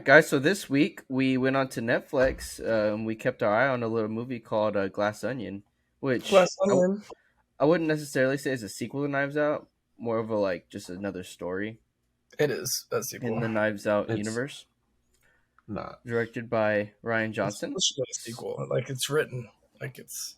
guys. So this week we went on to Netflix. We kept our eye on a little movie called Glass Onion, which Glass Onion. I wouldn't necessarily say is a sequel to Knives Out, more of a just another story It is a in sequel. the Knives Out It's universe, not. directed by Ryan It's Johnson. supposed to be a sequel. Like it's written like it's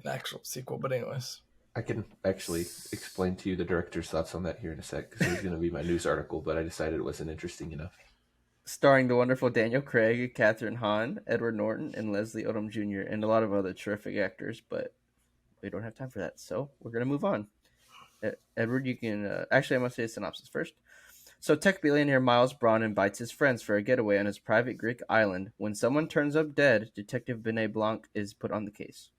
an actual sequel. But anyways, I can actually explain to you the director's thoughts on that here in a sec, because it was going to be my news article, but I decided it wasn't interesting enough. Starring the wonderful Daniel Craig, Catherine Hahn, Edward Norton, and Leslie Odom Jr., and a lot of other terrific actors, but we don't have time for that, so we're going to move on. Edward, you can... actually, I must say a synopsis first. So tech billionaire Miles Braun invites his friends for a getaway on his private Greek island. When someone turns up dead, Detective Benet Blanc is put on the case.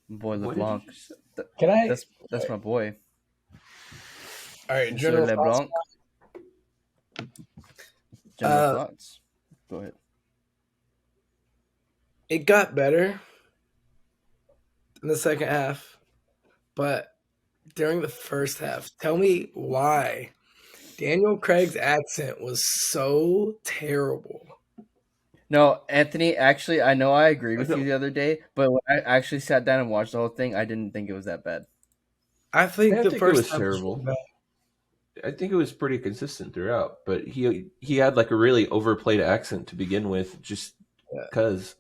Boy What LeBlanc. did you say? can I? That's my boy. All right, Monsieur general thoughts. LeBlanc. General thoughts. Go ahead. It got better in the second half, but during the first half, tell me why Daniel Craig's accent was so terrible. No, Anthony, actually, I know I agreed with I you don't- the other day, but when I actually sat down and watched the whole thing, I didn't think it was that bad. I think I the think it first was half terrible. was really I think it was pretty consistent throughout, but he had like a really overplayed accent to begin with, just Yeah. because.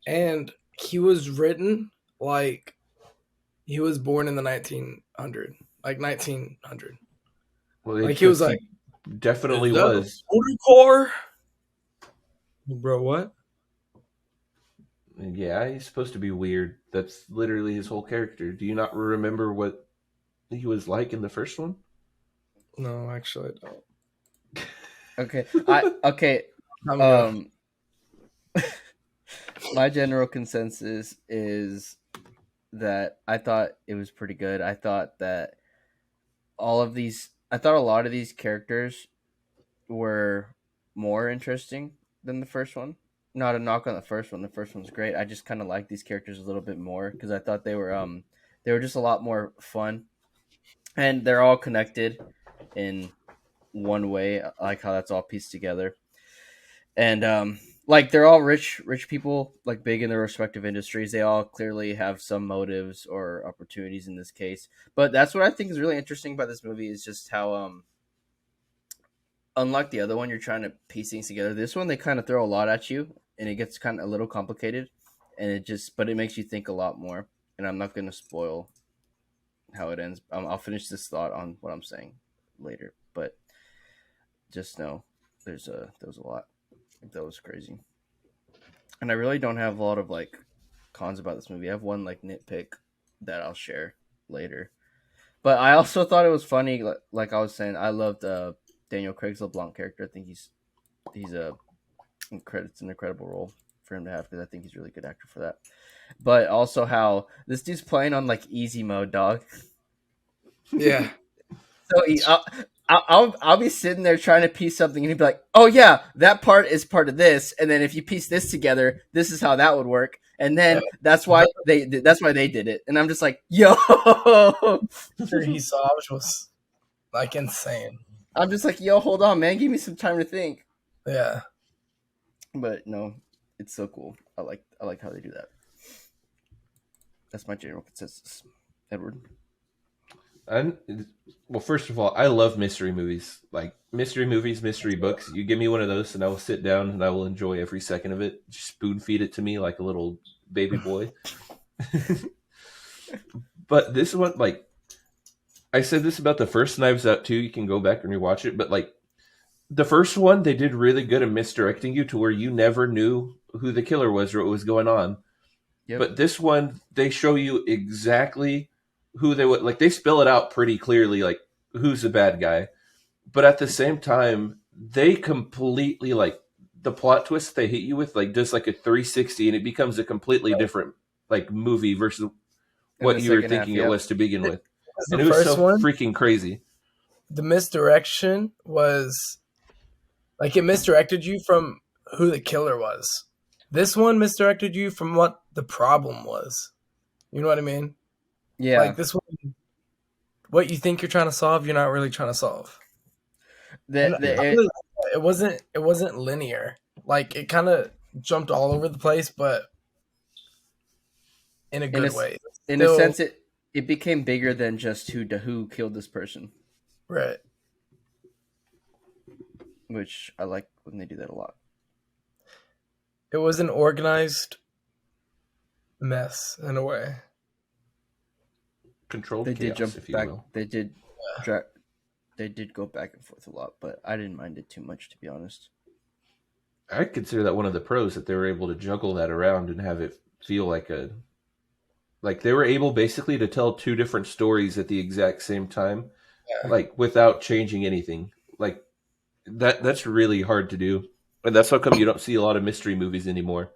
bad. And he was written like he was born in the 1900, like 1900. Well, Like he was like, definitely "Is that a was. motor car?" Bro, what? Yeah, he's supposed to be weird. That's literally his whole character. Do you not remember what he was like in the first one? No, actually, I don't. Okay. I'm good. My general consensus is that I thought it was pretty good. I thought that a lot of these characters were more interesting than the first one. Not a knock on the first one. The first one's great. I just kind of like these characters a little bit more because I thought they were just a lot more fun, and they're all connected in one way. I like how that's all pieced together, and like they're all rich people, like big in their respective industries. They all clearly have some motives or opportunities in this case. But that's what I think is really interesting about this movie is just how unlike the other one, you're trying to piece things together. This one, they kind of throw a lot at you, and it gets kind of a little complicated, and but it makes you think a lot more. And I'm not going to spoil how it ends. I'll finish this thought on what I'm saying later, but just know there was a lot that was crazy, and I really don't have a lot of like cons about this movie. I have one like nitpick that I'll share later, but I also thought it was funny. Like I was saying, I loved Daniel Craig's LeBlanc character. I think it's an incredible role for him to have because I think he's a really good actor for that. But also how this dude's playing on like easy mode, dog. Yeah. So I'll be sitting there trying to piece something, and he'd be like, "Oh yeah, that part is part of this, and then if you piece this together, this is how that would work." And then that's why they did it. And I'm just like, "Yo!" He saw which was like insane. I'm just like, "Yo, hold on, man, give me some time to think." Yeah. But no, it's so cool. I like how they do that. That's my general consensus. Edward. Well, first of all, I love mystery movies. Like mystery movies, mystery books. You give me one of those, and I will sit down and I will enjoy every second of it. Just spoon feed it to me like a little baby boy. But this one, like I said this about the first Knives Out too. You can go back and rewatch it. But like the first one, they did really good at misdirecting you to where you never knew who the killer was or what was going on. Yep. But this one, they show you exactly who they would like. They spell it out pretty clearly, like who's the bad guy. But at the same time, they completely like the plot twist they hit you with, like does like a 360, and it becomes a completely different like movie versus what you were thinking it was to begin with. And it was so freaking crazy. The misdirection was like it misdirected you from who the killer was. This one misdirected you from what the problem was. You know what I mean? Yeah. Like this one, what you think you're trying to solve, you're not really trying to solve. It it wasn't linear. Like it kind of jumped all over the place, but in a In a good way. in a Still sense, it became bigger than just who killed this person, right. which I like when they do that a lot. It was an organized mess in a way. Controlled They did chaos, jump if you back. will. They did. Dra- they did go back and forth a lot, but I didn't mind it too much, to be honest. I consider that one of the pros that they were able to juggle that around and have it feel like they were able basically to tell two different stories at the exact same time, Yeah. like without changing anything. Like that's really hard to do. And that's how come you don't see a lot of mystery movies anymore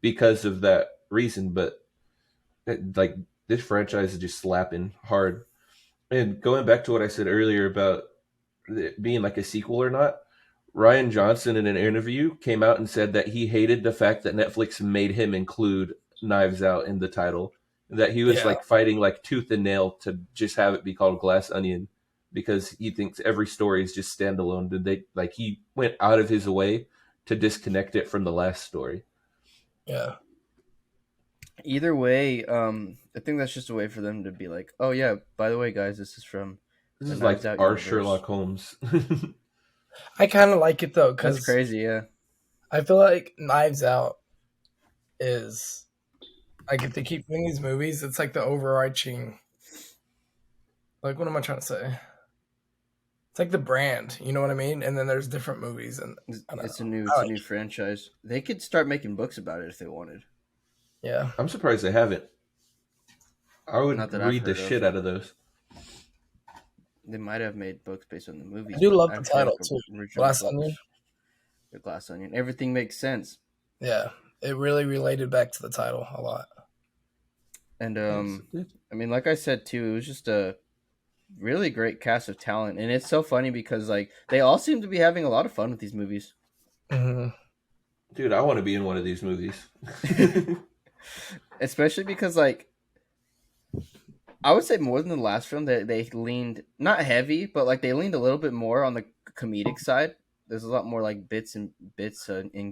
because of that reason. But like this franchise is just slapping hard. And going back to what I said earlier about it being like a sequel or not, Ryan Johnson in an interview came out and said that he hated the fact that Netflix made him include Knives Out in the title. That he was Yeah. like fighting like tooth and nail to just have it be called Glass Onion because he thinks every story is just standalone. Did they like he went out of his way to disconnect it from the last story? Yeah. Either way, I think that's just a way for them to be like, "Oh yeah, by the way, guys, this is from This the is Knives like Out our universe." Sherlock Holmes. I kind of like it though That's because crazy, yeah. I feel like Knives Out is like if they keep doing these movies, it's like the overarching. Like what am I trying to say? It's like the brand, you know what I mean? And then there's different movies, and I don't It's a know. new, I it's a like new it. franchise. They could start making books about it if they wanted. Yeah, I'm surprised they haven't. I Not would that I've read the heard of. shit out of those. They might have made books based on the I movies, do but love the I'm sure title like too. original Glass Onion. books. The Glass Onion. Everything makes sense. Yeah, it really related back to the title a lot. And Yes, it did. I mean, like I said too, it was just a really great cast of talent, and it's so funny because like they all seem to be having a lot of fun with these movies. Hmm. Dude, I want to be in one of these movies. Especially because like I would say more than the last film, they leaned not heavy, but like they leaned a little bit more on the comedic side. There's a lot more like bits and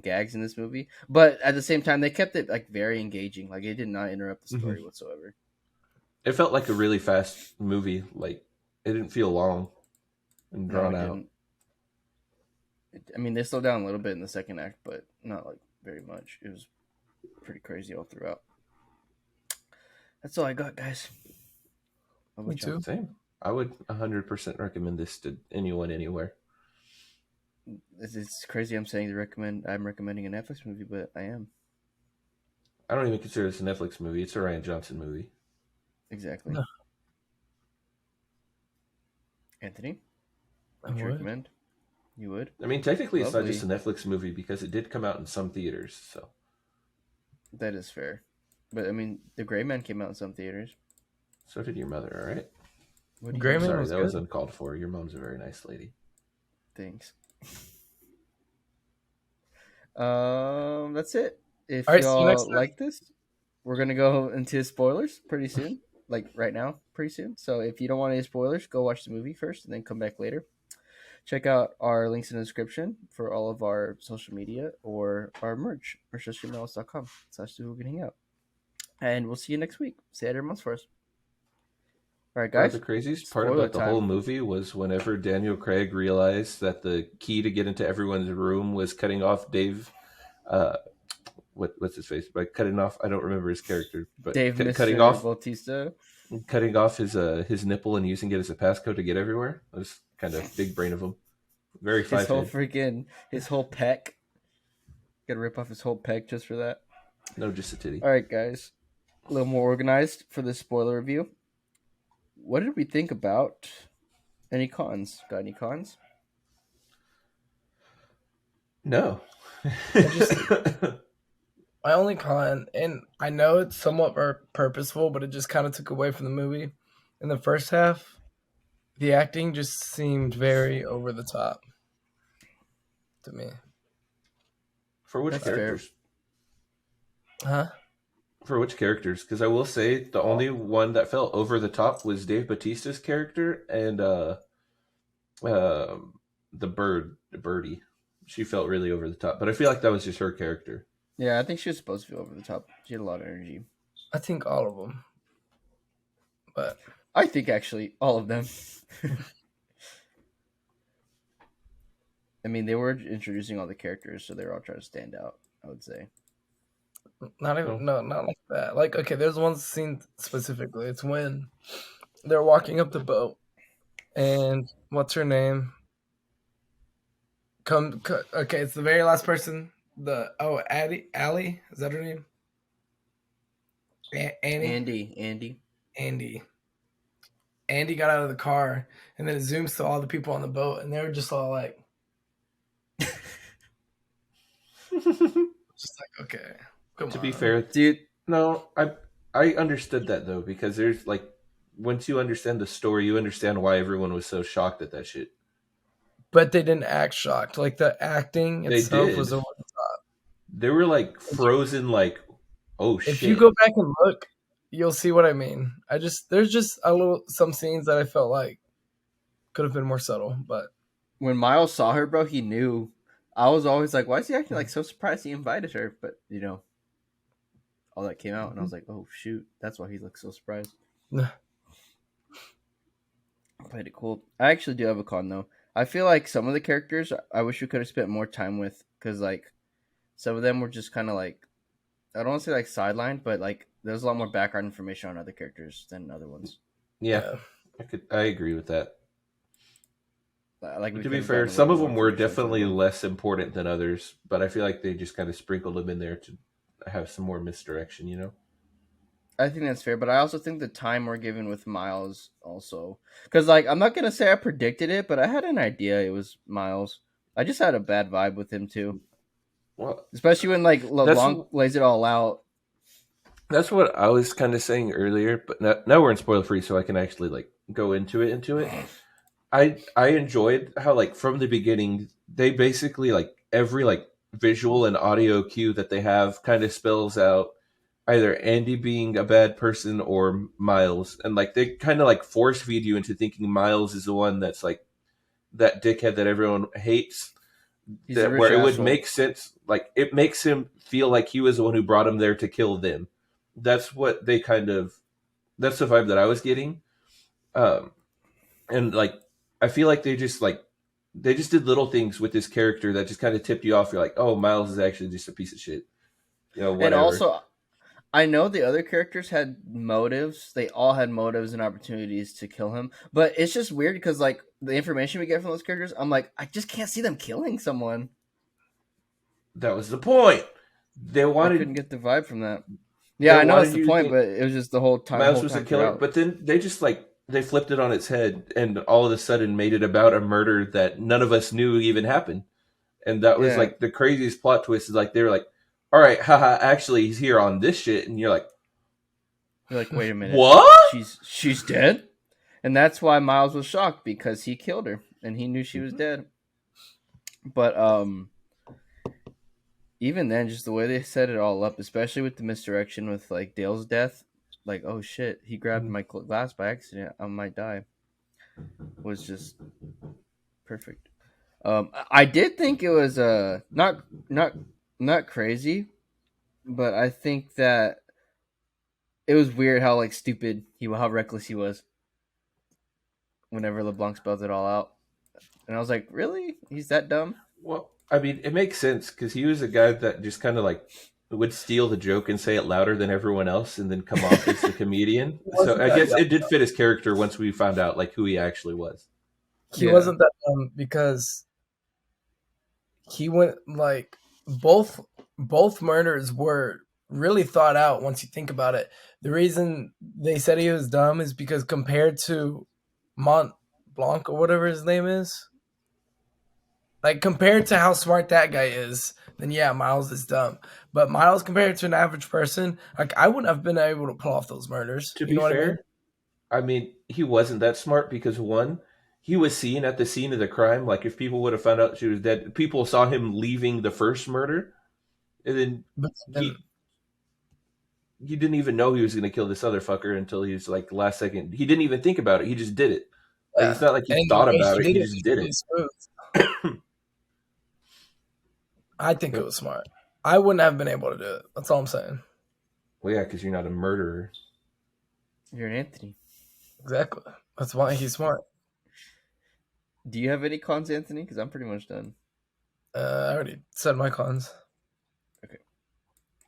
gags in this movie, but at the same time, they kept it like very engaging. Like it did not interrupt the Mhm. story whatsoever. It felt like a really fast movie. Like it didn't feel long and No, drawn it out. didn't. I mean, they slowed down a little bit in the second act, but not like very much. It was pretty crazy all throughout. That's all I got, guys. How Me about y'all? too. Same. I would 100% recommend this to anyone anywhere. It's crazy. I'm recommending a Netflix movie, but I am I don't even consider this a Netflix movie. It's a Ryan Johnson movie. exactly. No. Anthony, I would you would. recommend? You would. I mean, technically, it's not Lovely. just a Netflix movie because it did come out in some theaters. So That is fair, but I mean, The Gray Man came out in some theaters. so did your mother. All right. What do you Gray I'm Man mean? sorry, was that good. was uncalled for. Your mom's a very nice lady. Thanks. That's it. If All right, see you next y'all time. like this, we're gonna go into spoilers pretty soon, like right now, pretty soon. So if you don't want any spoilers, go watch the movie first and then come back later. Check out our links in the description for all of our social media or our merch, merch.streamlowers.com/the Hooligan Hangout. And we'll see you next week. Say it every month for us. All right, Bro, the guys. craziest part Spoiler about the whole time. movie was whenever Daniel Craig realized that the key to get into everyone's room was cutting off Dave. Uh, what's his face? By cutting off, I don't remember his character, but Dave cutting Mr. off Bautista. his nipple and using it as a passcode to get everywhere. It was kind of big brain of him. Very His whole head. his whole peck. Gotta rip off his whole peck just for that. No, just a titty. All right, guys. A little more organized for this spoiler review. What did we think about any cons? Got any cons? No. My only con, and I know it's somewhat purposeful, but it just kind of took away from the movie. In the first half, the acting just seemed very over the top to me. For which That's fair. characters? Huh? For which characters? Because I will say the only one that felt over the top was Dave Bautista's character and the birdie. She felt really over the top, but I feel like that was just her character. Yeah, I think she was supposed to be over the top. She had a lot of energy. I think all of them, but I think actually all of them. I mean, they were introducing all the characters, so they were all trying to stand out, I would say. not Oh. even not like that. Like, okay, there's one scene specifically. It's when they're walking up the boat, and what's her name? Okay, it's the very last person. Allie, is that her name? Annie, Andy. Andy got out of the car, and then it zooms to all the people on the boat, and they were just all like, just like, okay, come To on. be fair, Dude, no, I understood that though, because there's like, once you understand the story, you understand why everyone was so shocked at that shit. But they didn't act shocked. Like the acting They itself was did. over the top. They were like frozen, like, oh If you shit. go back and look, you'll see what I mean. There's just some scenes that I felt like could have been more subtle, but when Miles saw her, bro, he knew. I was always like, why is he acting like so surprised he invited her? But, all that came out, and I was like, oh, shoot. That's why he looks so surprised. Played it cool. I actually do have a con, though. I feel like some of the characters I wish we could have spent more time with, because, like, some of them were just kind of like, I don't want to say like sidelined, but like there's a lot more background information on other characters than other ones. Yeah. I agree with that. Like to be fair, some of them were definitely less important than others, but I feel like they just kind of sprinkled them in there to have some more misdirection, you know? I think that's fair, but I also think the time we're given with Miles also, because like I'm not gonna say I predicted it, but I had an idea it was Miles. I just had a bad vibe with him too. Well, especially when like LeBlanc lays it all out. That's what I was kind of saying earlier, but now we're in spoiler free, so I can actually like go into it. I enjoyed how like from the beginning they basically like every like visual and audio cue that they have kind of spells out either Andy being a bad person or Miles, and like they kind of like force feed you into thinking Miles is the one that's like that dickhead that everyone hates. That where it would make sense, like it makes him feel like he was the one who brought him there to kill them. That's what they that's the vibe that I was getting. And like I feel like they just did little things with this character that just kind of tipped you off. You're like, oh, Miles is actually just a piece of shit. Whatever. And also, I know the other characters had motives. They all had motives and opportunities to kill him. But it's just weird because, like, the information we get from those characters, I'm like, I just can't see them killing someone. That was the point. I couldn't get the vibe from that. Yeah, I know that's the point, but it was just the whole time. Miles was a killer, throughout. But then they just they flipped it on its head and all of a sudden made it about a murder that none of us knew even happened. And that was like the craziest plot twist is like they were like, all right, haha, actually he's here on this shit, and you're like, wait a minute. What? She's dead? And that's why Miles was shocked, because he killed her and he knew she was dead. But even then, just the way they set it all up, especially with the misdirection with like Dale's death, like, oh shit, he grabbed my glass by accident, I might die, was just perfect. I did think it was not crazy, but I think that it was weird how like stupid how reckless he was whenever LeBlanc spelled it all out, and I was like, really? He's that dumb? Well, I mean, it makes sense because he was a guy that just kind of like would steal the joke and say it louder than everyone else, and then come off as a comedian. So I guess it did fit his character once we found out like who he actually was. He wasn't that dumb because he went like both murders were really thought out once you think about it. The reason they said he was dumb is because compared to Mont Blanc or whatever his name is, like compared to how smart that guy is, then yeah, Miles is dumb. But Miles compared to an average person, like I wouldn't have been able to pull off those murders. To be fair, I mean, he wasn't that smart because one, he was seen at the scene of the crime. Like if people would have found out she was dead, people saw him leaving the first murder, and then he didn't even know he was going to kill this other fucker until he was like the last second. He didn't even think about it. He just did it. Like, it's not like he thought about it. He just did it. I think it Yep. was smart. I wouldn't have been able to do it. That's all I'm saying. Well, yeah, because you're not a murderer. You're an Anthony. Exactly. That's why he's smart. Do you have any cons, Anthony? Because I'm pretty much done. I already said my cons. Okay.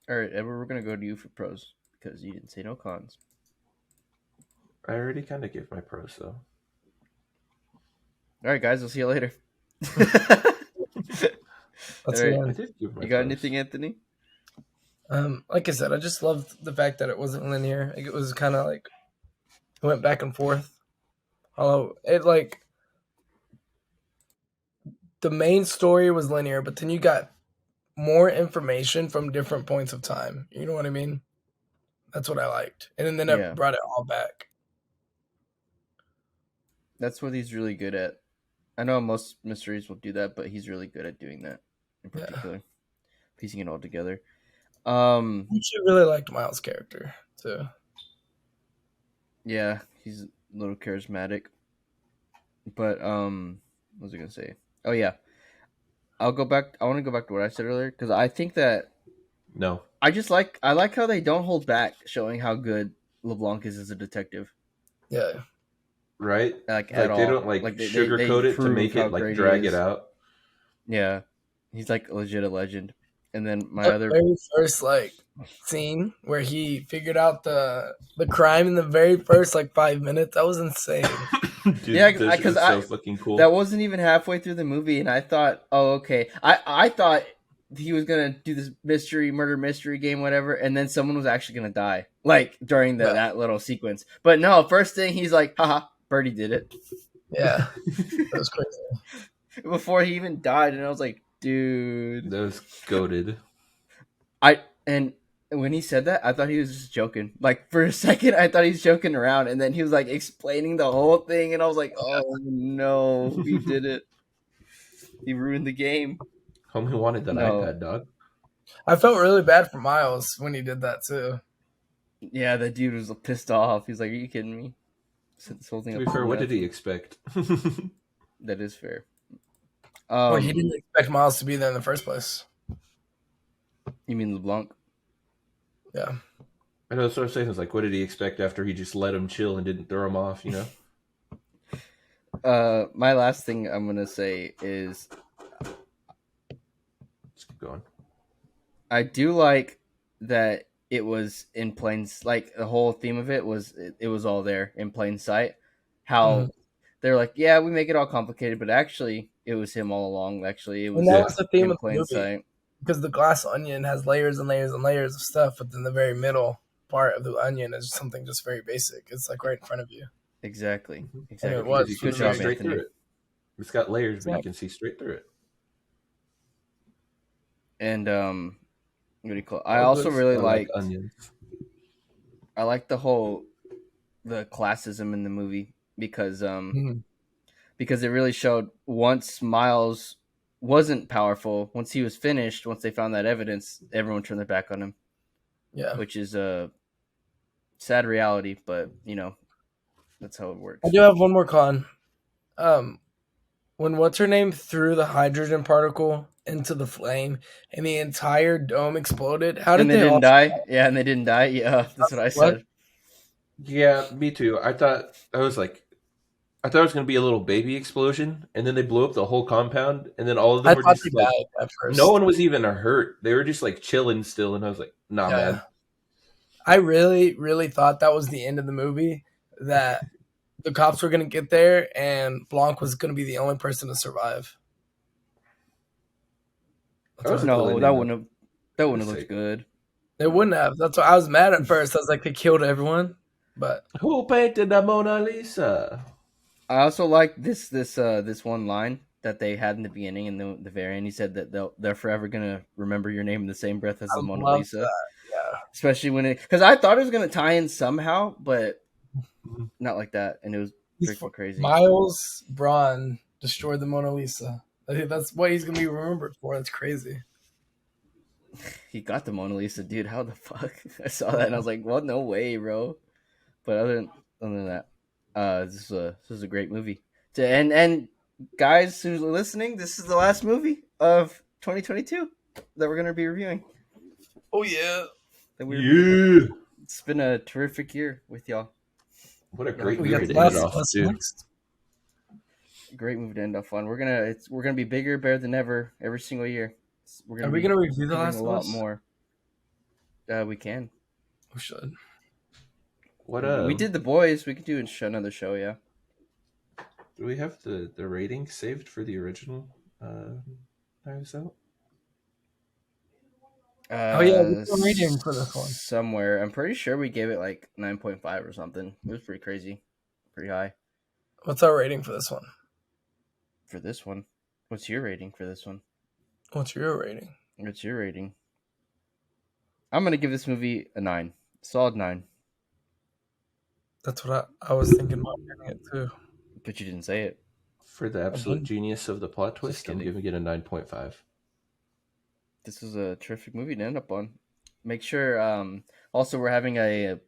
All right, Edward, we're gonna go to you for pros because you didn't say no cons. I already kind of gave my pros, though. All right, guys, we'll see you later. That's All the right. I end. did give my You got pros. anything, Anthony? Like I said, I just loved the fact that it wasn't linear. Like, it was kind of like it went back and forth. Although it like the main story was linear, but then you got more information from different points of time. You know what I mean? That's what I liked, and then it Yeah, brought it all back. that's what he's really good at. I know most mysteries will do that, but he's really good at doing that in Yeah, particular, piecing it all together. I actually really liked Miles' character too. Yeah, he's a little charismatic. But what was I gonna say? Oh yeah, I'll go back. I want to go back to what I said earlier because I think that No. I like how they don't hold back showing how good LeBlanc is as a detective. Yeah, Right? Like at Like, they all. don't, like, Like they sugarcoat it to prove make how it, like, great he drag it is. out. Yeah, he's like legit a legend. And then my the other very first like scene where he figured out the crime in the very first like 5 minutes. That was insane. Dude, yeah, this shit because was so I fucking cool. that wasn't even halfway through the movie, and I thought, oh okay, I thought he was gonna do this murder mystery game, whatever, and then someone was actually gonna die, like during Yeah. that little sequence. But no, first thing he's like, haha, Birdie did it Yeah, that was crazy. before he even died, and I was like, dude, That was goated. and when he said that, I thought he was just joking. Like for a second, I thought he was joking around, and then he was like explaining the whole thing, and I was like, "Oh no, he did it! He ruined the game." Homie wanted that No, iPad, dog. I felt really bad for Miles when he did that too. yeah, the dude was pissed off. He's like, "Are you kidding me?" Set this whole thing To up be for fair, what did nothing. he expect? That is fair. Well, he didn't expect Miles to be there in the first place. You mean LeBlanc? Yeah, I know, that's what I'm saying. It's like, what did he expect after he just let him chill and didn't throw him off, you know? My last thing I'm gonna say is Let's keep going. I do like that it was in plain, like the whole theme of it was it was all there in plain sight. How they're like, yeah, we make it all complicated, but actually it was him all along. Actually, it and was that Yeah. was the theme in of the plain movie sight. because the glass onion has layers and layers and layers of stuff, but then the very middle part of the onion is something just very basic. It's like right in front of you. Exactly. And Exactly. it was Because you from can the Good see very job, straight Anthony. through it. It's got layers, but you Exactly. can see straight through it. And what do you call it? I All also good. really I like liked onions. I like the classism in the movie because Mhm. because it really showed once Miles wasn't powerful, once he was finished, once they found that evidence, everyone turned their back on him, Yeah, which is a sad reality, but you know, that's how it I works. do have one more con. Um, when what's her name threw the hydrogen particle into the flame and the entire dome exploded, how And did they they didn't all? die. Yeah, and they didn't die. Yeah, that's what I What? said. Yeah, me too. I thought it was going to be a little baby explosion, and then they blew up the whole compound, and then all of them I were thought they just like, died at no first. one was even hurt. They were just like chilling still, and I was like, nah, Yeah, man. I really, really thought that was the end of the movie. That the cops were gonna get there and Blanc was gonna be the only person to survive. I That's what was I until thought. they No, made that the wouldn't have looked mistake. good. They No. wouldn't have. That's why I was mad at first. I was like, they killed everyone. But Who painted the Mona Lisa? I also like this one line that they had in the beginning and the very end. He said that they're forever gonna remember your name in the same breath as I the Mona love Lisa, that. Yeah. especially when it because I thought it was gonna tie in somehow, but Mhm. not like that, and it was freaking crazy. Miles Braun destroyed the Mona Lisa. I think that's what he's gonna be remembered for. That's crazy. He got the Mona Lisa, dude. How the fuck? I saw that and I was like, "What? No way, bro." But other than that, this is a great movie. And guys who's listening, this is the last movie of 2022. that we're gonna be reviewing. Oh yeah. That Yeah. It's been a terrific year with y'all. What a Y'all great We been got movie The to end it Last of off, Us dude. next. great movie to end off on. We're gonna be bigger, better than ever, every single year. We're Are gonna we be gonna review The covering Last a of lot Us? more. We can. We should. What We did The Boys. We could do another show. Yeah. do we have the rating saved for the original Knives Out? Oh yeah, what's the rating for this one? Somewhere. I'm pretty sure we gave it like 9.5 or something. It was pretty crazy, pretty high What's our rating for this one? for this one. What's your rating for this one? What's your rating? What's your rating? I'm gonna give this movie a 9, solid 9. That's what I was thinking about giving it too. But you didn't say it. For the absolute genius of the plot twist, I'm kidding. giving it a 9.5. This was a terrific movie to end up on. Make sure. Also, we're having a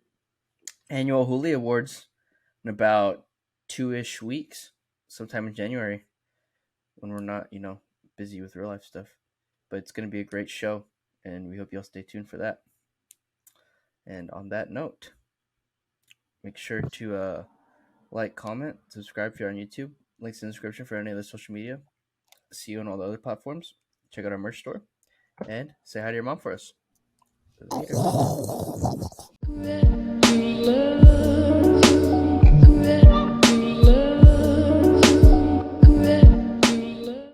annual Hooli Awards in about 2-ish weeks, sometime in January, when we're not, busy with real life stuff. But it's going to be a great show, and we hope you'll stay tuned for that. And on that note, make sure to like, comment, subscribe if you're on YouTube. Links in the description for any other social media. See you on all the other platforms. Check out our merch store, and say hi to your mom for us. Later.